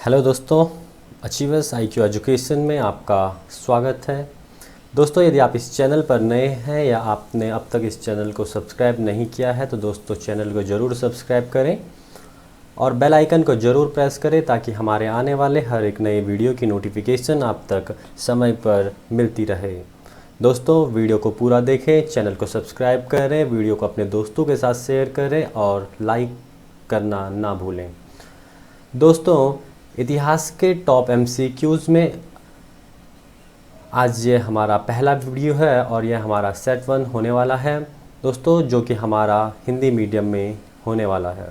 Hello दोस्तों, achievers IQ education में आपका स्वागत है। दोस्तों, यदि आप इस चैनल पर नए हैं या आपने अब तक इस चैनल को सब्सक्राइब नहीं किया है तो दोस्तों चैनल को ज़रूर सब्सक्राइब करें और बेल आइकन को ज़रूर प्रेस करें ताकि हमारे आने वाले हर एक नए वीडियो की नोटिफिकेशन आप तक समय पर मिलती रहे। दोस्तों, वीडियो को पूरा देखें, चैनल को सब्सक्राइब करें, वीडियो को अपने दोस्तों के साथ शेयर करें और लाइक करना ना भूलें। दोस्तों, इतिहास के टॉप MCQs में आज ये हमारा पहला वीडियो है और ये हमारा सेट 1 होने वाला है दोस्तों, जो कि हमारा हिंदी मीडियम में होने वाला है।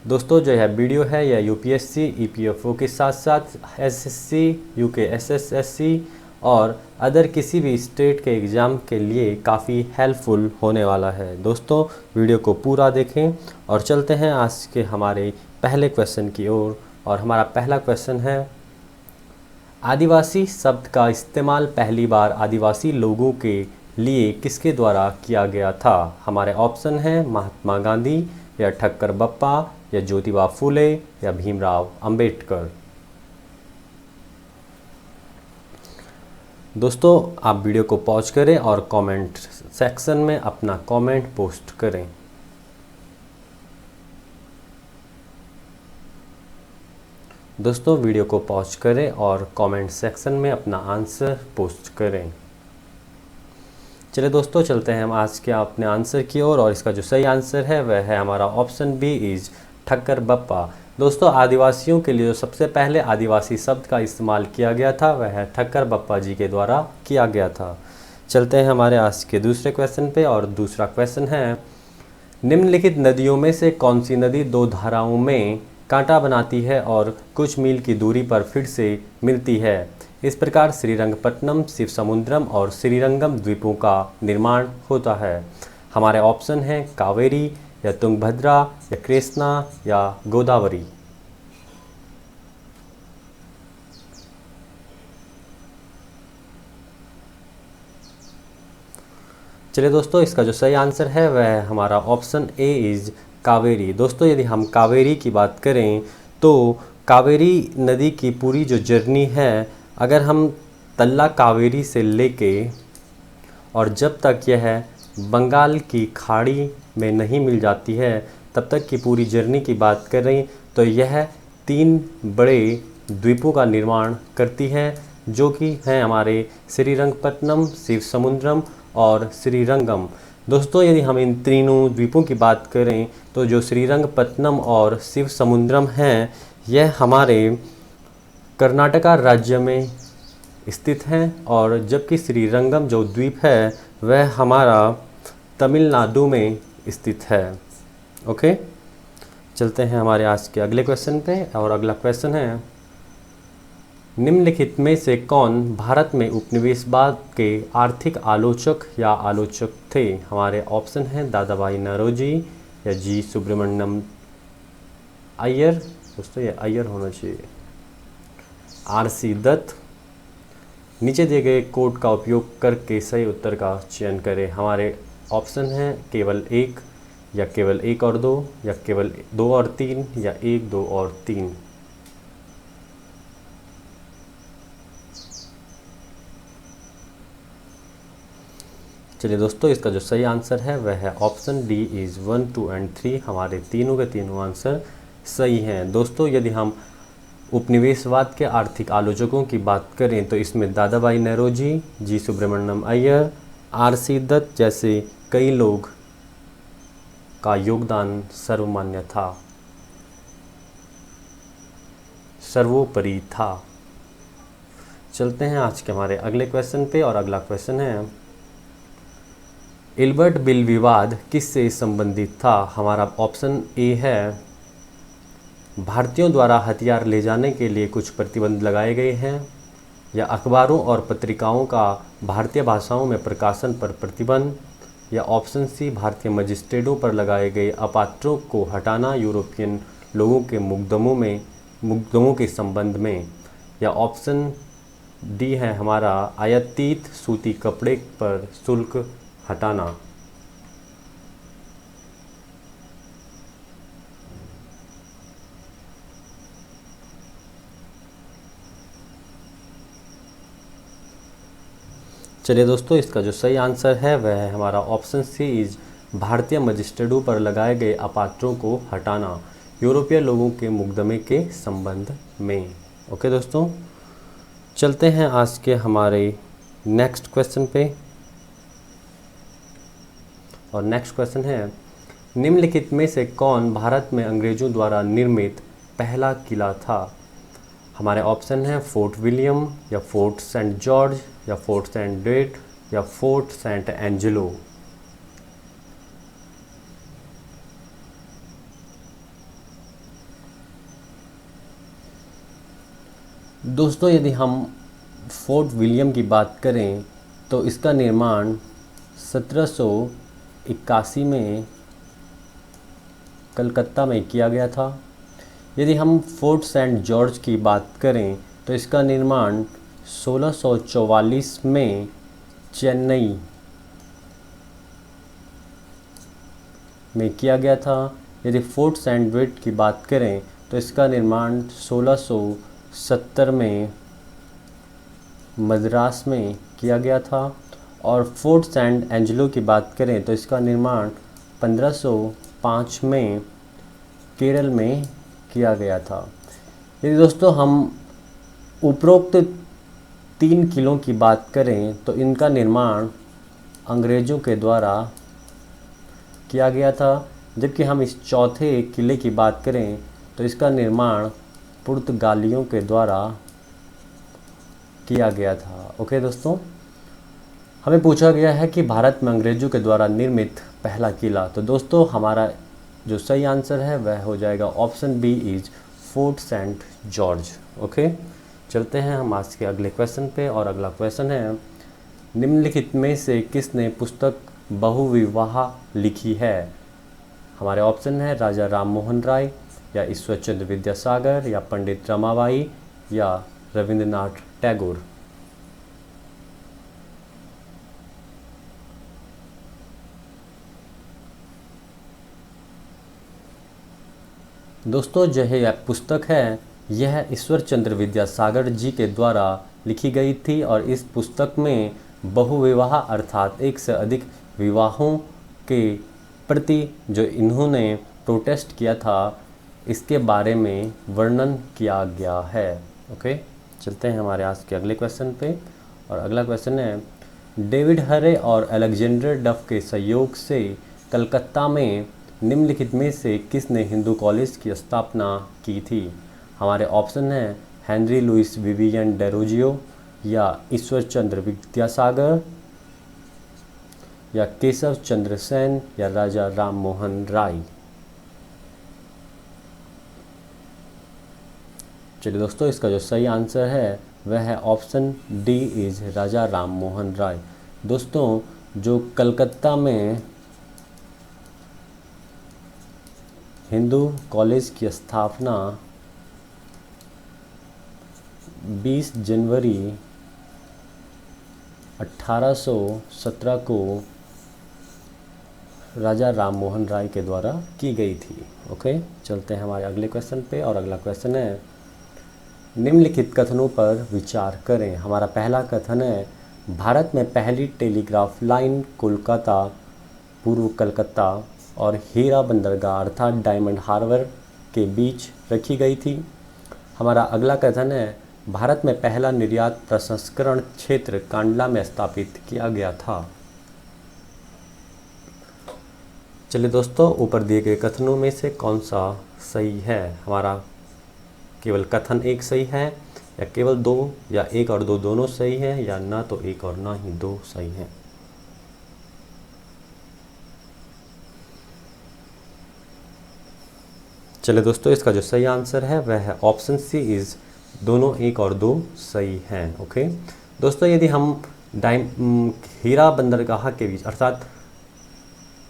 दोस्तों, जो यह वीडियो है यह UPSC EPFO के साथ साथ SSC UK SSSC और अदर किसी भी स्टेट के एग्ज़ाम के लिए काफ़ी हेल्पफुल होने वाला है। दोस्तों, वीडियो को पूरा देखें और चलते हैं आज के हमारे पहले क्वेश्चन की ओर। और हमारा पहला क्वेश्चन है, आदिवासी शब्द का इस्तेमाल पहली बार आदिवासी लोगों के लिए किसके द्वारा किया गया था? हमारे ऑप्शन हैं महात्मा गांधी या ठक्कर बप्पा या ज्योतिबा फूले या भीमराव अंबेडकर। दोस्तों, आप वीडियो को पॉज करें और कमेंट सेक्शन में अपना कमेंट पोस्ट करें। दोस्तों, वीडियो को पॉज करें और कमेंट सेक्शन में अपना आंसर पोस्ट करें। चलिए दोस्तों, चलते हैं हम आज के अपने आंसर की ओर और इसका जो सही आंसर है वह है हमारा option B is Thakkar Bappa. दोस्तों, आदिवासियों के लिए जो सबसे पहले आदिवासी शब्द का इस्तेमाल किया गया था वह ठक्कर बप्पा जी के द्वारा किया गया था। चलते हैं हमारे आज के दूसरे क्वेश्चन पे और दूसरा क्वेश्चन है, निम्नलिखित नदियों में से कौन सी नदी दो धाराओं में कांटा बनाती है और कुछ मील की दूरी पर फिर से मिलती है? इस प्रकार श्रीरंगपट्टनम, शिवसमुद्रम और श्रीरंगम द्वीपों का निर्माण होता है। हमारे ऑप्शन हैं कावेरी या तुंगभद्रा या कृष्णा या गोदावरी। चलिए दोस्तों, इसका जो सही आंसर है वह है हमारा ऑप्शन ए इज कावेरी। दोस्तों, यदि हम कावेरी की बात करें तो कावेरी नदी की पूरी जो जर्नी है, अगर हम तल्ला कावेरी से लेके और जब तक यह बंगाल की खाड़ी में नहीं मिल जाती है तब तक की पूरी जर्नी की बात कर रही तो यह 3 बड़े द्वीपों का निर्माण करती है, जो कि हैं हमारे श्रीरंगपट्टनम, शिवसमुद्रम और श्रीरंगम। दोस्तों, यदि हम इन तीनों द्वीपों की बात करें तो जो श्रीरंगपट्टनम और शिवसमुद्रम हैं यह हमारे कर्नाटका राज्य में स्थित हैं और जबकि श्रीरंगम जो द्वीप है वह हमारा तमिलनाडु में स्थित है। ओके, चलते हैं हमारे आज के अगले क्वेश्चन पे और अगला क्वेश्चन है, निम्नलिखित में से कौन भारत में उपनिवेशवाद के आर्थिक आलोचक या आलोचक थे? हमारे ऑप्शन हैं दादा भाई नौरोजी या जी सुब्रमण्यम अय्यर। दोस्तों, ये अय्यर होना चाहिए। RC दत्त। नीचे दिए गए कोड का उपयोग करके सही उत्तर का चयन करें। हमारे ऑप्शन हैं केवल 1 या केवल 1 और 2 या केवल 2 और 3 या 1, 2 और 3। चलिए दोस्तों, इसका जो सही आंसर है वह है ऑप्शन डी इज़ 1, 2 एंड 3। हमारे तीनों के तीनों आंसर सही हैं। दोस्तों, यदि हम उपनिवेशवाद के आर्थिक आलोचकों की बात करें तो इसमें दादा भाई नौरोजी, जी सुब्रमण्यम अय्यर, RC दत्त जैसे कई लोग का योगदान सर्वमान्य था, सर्वोपरि था। चलते हैं आज के हमारे अगले क्वेश्चन पे और अगला क्वेश्चन है, इल्बर्ट बिल विवाद किससे संबंधित था? हमारा ऑप्शन ए है, भारतीयों द्वारा हथियार ले जाने के लिए कुछ प्रतिबंध लगाए गए हैं, या अखबारों और पत्रिकाओं का भारतीय भाषाओं में प्रकाशन पर प्रतिबंध, या ऑप्शन सी भारतीय मजिस्ट्रेटों पर लगाए गए अपात्रों को हटाना यूरोपियन लोगों के मुकदमों के संबंध में, या ऑप्शन डी है हमारा आयातित सूती कपड़े पर शुल्क हटाना। चलिए दोस्तों, इसका जो सही आंसर है वह है हमारा ऑप्शन सी इज भारतीय मजिस्ट्रेटों पर लगाए गए अपात्रों को हटाना यूरोपीय लोगों के मुकदमे के संबंध में। ओके दोस्तों, चलते हैं आज के हमारे नेक्स्ट क्वेश्चन पे। और नेक्स्ट क्वेश्चन है, निम्नलिखित में से कौन भारत में अंग्रेजों द्वारा निर्मित पहला किला था? हमारे ऑप्शन हैं फोर्ट विलियम या फोर्ट सेंट जॉर्ज या फोर्ट सेंट डेट या फोर्ट सेंट एंजेलो। दोस्तों, यदि हम फोर्ट विलियम की बात करें तो इसका निर्माण 1781 में कलकत्ता में किया गया था। यदि हम फोर्ट सेंट जॉर्ज की बात करें तो इसका निर्माण 1644 में चेन्नई में किया गया था। यदि फोर्ट सेंट विट की बात करें तो इसका निर्माण 1670 में मद्रास में किया गया था। और फोर्ट सेंट एंजेलो की बात करें तो इसका निर्माण 1505 में केरल में किया गया था। यदि दोस्तों हम उपरोक्त 3 किलों की बात करें तो इनका निर्माण अंग्रेज़ों के द्वारा किया गया था, जबकि हम इस चौथे किले की बात करें तो इसका निर्माण पुर्तगालियों के द्वारा किया गया था। ओके दोस्तों, हमें पूछा गया है कि भारत में अंग्रेज़ों के द्वारा निर्मित पहला किला। तो दोस्तों, हमारा जो सही आंसर है वह हो जाएगा option B is Fort Saint George. Okay, चलते हैं हम आज के अगले क्वेश्चन पे। और अगला क्वेश्चन है, निम्नलिखित में से किसने पुस्तक बहुविवाह लिखी है? हमारे ऑप्शन है राजा राम मोहन राय या ईश्वरचंद्र विद्यासागर या पंडित रमाबाई या रविंद्रनाथ टैगोर। दोस्तों, जो यह पुस्तक है यह ईश्वरचंद्र विद्यासागर जी के द्वारा लिखी गई थी और इस पुस्तक में बहुविवाह अर्थात एक से अधिक विवाहों के प्रति जो इन्होंने प्रोटेस्ट किया था इसके बारे में वर्णन किया गया है। ओके, चलते हैं हमारे आज के अगले क्वेश्चन पे। और अगला क्वेश्चन है, डेविड हरे और अलेक्जेंडर डफ के सहयोग से कलकत्ता में निम्नलिखित में से किसने हिंदू कॉलेज की स्थापना की थी? हमारे ऑप्शन हैं हेनरी लुइस विवियन डेरोजियो या ईश्वरचंद्र विद्यासागर या केशव चंद्र सेन या राजा राम मोहन राय। चलिए दोस्तों, इसका जो सही आंसर है वह है ऑप्शन डी इज राजा राम मोहन राय। दोस्तों, जो कलकत्ता में हिंदू कॉलेज की स्थापना 20 जनवरी 1817 को राजा राम मोहन राय के द्वारा की गई थी। ओके, चलते हैं हमारे अगले क्वेश्चन पे। और अगला क्वेश्चन है, निम्नलिखित कथनों पर विचार करें। हमारा पहला कथन है, भारत में पहली टेलीग्राफ लाइन कोलकाता पूर्व कलकत्ता और हीरा बंदरगाह अर्थात डायमंड हार्बर के बीच रखी गई थी। हमारा अगला कथन है, भारत में पहला निर्यात प्रसंस्करण क्षेत्र कांडला में स्थापित किया गया था। चलिए दोस्तों, ऊपर दिए गए कथनों में से कौन सा सही है? हमारा केवल कथन एक सही है या केवल दो या एक और दो दोनों सही है या ना तो एक और ना ही दो सही है? चलिए दोस्तों, इसका जो सही आंसर है वह है ऑप्शन सी इज दोनों एक और दो सही हैं। ओके दोस्तों, यदि हम हीरा बंदरगाह के बीच अर्थात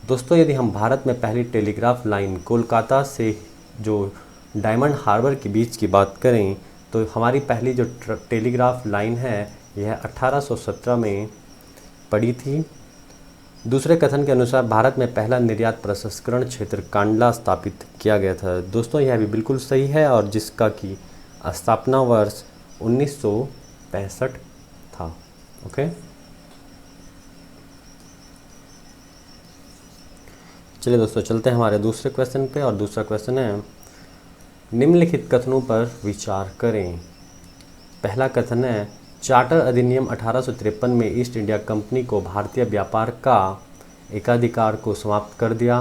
दोस्तों यदि हम भारत में पहली टेलीग्राफ लाइन कोलकाता से जो डायमंड हार्बर के बीच की बात करें तो हमारी पहली जो टेलीग्राफ लाइन है यह 1817 में पड़ी थी। दूसरे कथन के अनुसार भारत में पहला निर्यात प्रसंस्करण क्षेत्र कांडला स्थापित किया गया था। दोस्तों यह भी बिल्कुल सही है और जिसका कि स्थापना वर्ष 1965 था। ओके, चलिए दोस्तों चलते हैं हमारे दूसरे क्वेश्चन पे, और दूसरा क्वेश्चन है निम्नलिखित कथनों पर विचार करें। पहला कथन है चार्टर अधिनियम 1853 में ईस्ट इंडिया कंपनी को भारतीय व्यापार का एकाधिकार को समाप्त कर दिया।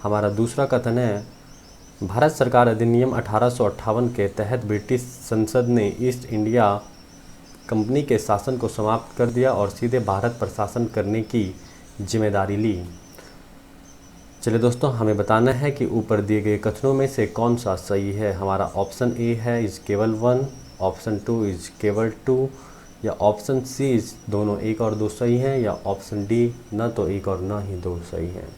हमारा दूसरा कथन है भारत सरकार अधिनियम 1858 के तहत ब्रिटिश संसद ने ईस्ट इंडिया कंपनी के शासन को समाप्त कर दिया और सीधे भारत पर शासन करने की जिम्मेदारी ली। चलिए दोस्तों हमें बताना है कि ऊपर दिए गए कथनों में से कौन सा सही है। हमारा ऑप्शन ए है इज केवल 1, ऑप्शन 2 इज केवल 2, या ऑप्शन सी इज दोनों 1 और 2 सही हैं, या ऑप्शन डी न तो 1 और न ही 2 सही हैं।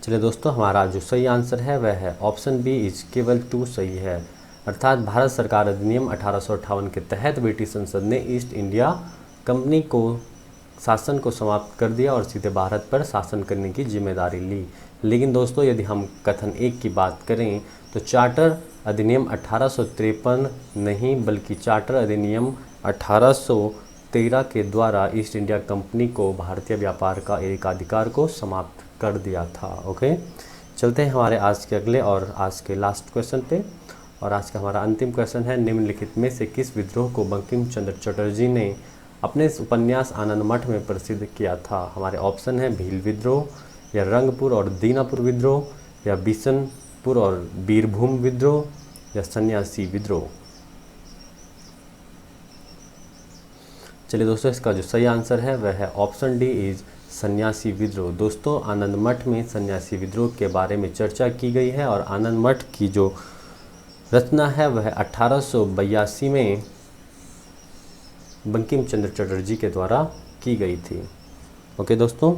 चलिए दोस्तों हमारा जो सही आंसर है वह है ऑप्शन बी इज केवल 2 सही है, अर्थात भारत सरकार अधिनियम 1858 के तहत ब्रिटिश संसद ने ईस्ट इंडिया कंपनी को शासन को समाप्त कर दिया और सीधे भारत पर शासन करने की जिम्मेदारी ली। लेकिन दोस्तों यदि हम कथन 1 की बात करें तो चार्टर अधिनियम 1853 नहीं बल्कि चार्टर अधिनियम 1813 के द्वारा ईस्ट इंडिया कंपनी को भारतीय व्यापार का एकाधिकार को समाप्त कर दिया था। ओके, चलते हैं हमारे आज के अगले और आज के लास्ट क्वेश्चन पे। और आज का हमारा अंतिम क्वेश्चन है निम्नलिखित में से किस विद्रोह को बंकिम चंद्र चटर्जी ने अपने उपन्यास आनंद मठ में प्रसिद्ध किया था। हमारे ऑप्शन है भील विद्रोह, या रंगपुर और दीनापुर विद्रोह, या बिशनपुर और बीरभूम विद्रोह, या सन्यासी विद्रोह। चलिए दोस्तों इसका जो सही आंसर है वह है ऑप्शन डी इज सन्यासी विद्रोह। दोस्तों आनंद मठ में सन्यासी विद्रोह के बारे में चर्चा की गई है और आनंद मठ की जो रचना है वह 1882 में बंकिम चंद्र चटर्जी के द्वारा की गई थी। ओके दोस्तों,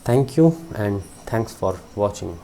thank you and thanks for watching.